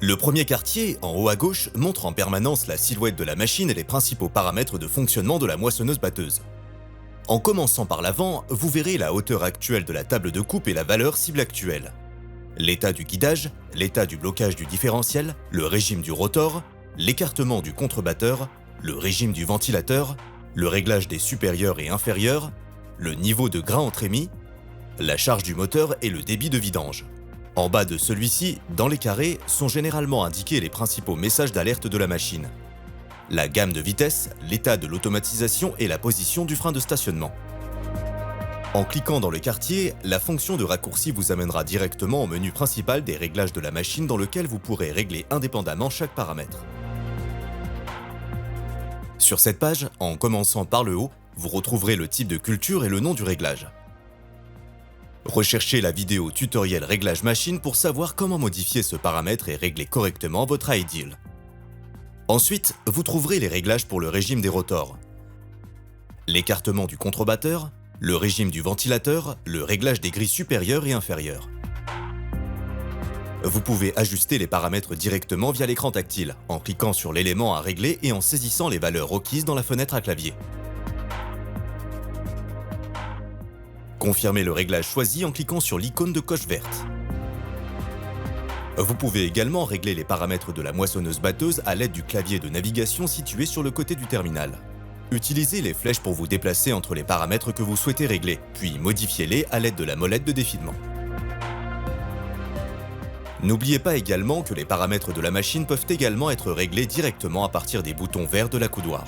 Le premier quartier, en haut à gauche, montre en permanence la silhouette de la machine et les principaux paramètres de fonctionnement de la moissonneuse-batteuse. En commençant par l'avant, vous verrez la hauteur actuelle de la table de coupe et la valeur cible actuelle. L'état du guidage, l'état du blocage du différentiel, le régime du rotor, l'écartement du contrebatteur, le régime du ventilateur, le réglage des supérieurs et inférieurs, le niveau de grain entre émis, la charge du moteur et le débit de vidange. En bas de celui-ci, dans les carrés, sont généralement indiqués les principaux messages d'alerte de la machine. La gamme de vitesse, l'état de l'automatisation et la position du frein de stationnement. En cliquant dans le quartier, la fonction de raccourci vous amènera directement au menu principal des réglages de la machine dans lequel vous pourrez régler indépendamment chaque paramètre. Sur cette page, en commençant par le haut, vous retrouverez le type de culture et le nom du réglage. Recherchez la vidéo tutoriel réglage machine pour savoir comment modifier ce paramètre et régler correctement votre ideal. Ensuite, vous trouverez les réglages pour le régime des rotors, l'écartement du contrebatteur, le régime du ventilateur, le réglage des grilles supérieures et inférieures. Vous pouvez ajuster les paramètres directement via l'écran tactile, en cliquant sur l'élément à régler et en saisissant les valeurs requises dans la fenêtre à clavier. Confirmez le réglage choisi en cliquant sur l'icône de coche verte. Vous pouvez également régler les paramètres de la moissonneuse-batteuse à l'aide du clavier de navigation situé sur le côté du terminal. Utilisez les flèches pour vous déplacer entre les paramètres que vous souhaitez régler, puis modifiez-les à l'aide de la molette de défilement. N'oubliez pas également que les paramètres de la machine peuvent également être réglés directement à partir des boutons verts de la coudoir.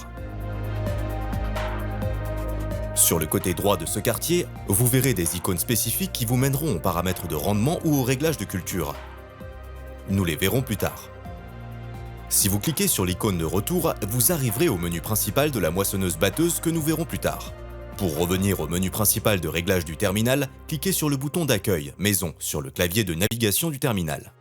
Sur le côté droit de ce quartier, vous verrez des icônes spécifiques qui vous mèneront aux paramètres de rendement ou au réglage de culture. Nous les verrons plus tard. Si vous cliquez sur l'icône de retour, vous arriverez au menu principal de la moissonneuse-batteuse que nous verrons plus tard. Pour revenir au menu principal de réglage du terminal, cliquez sur le bouton d'accueil « Maison » sur le clavier de navigation du terminal.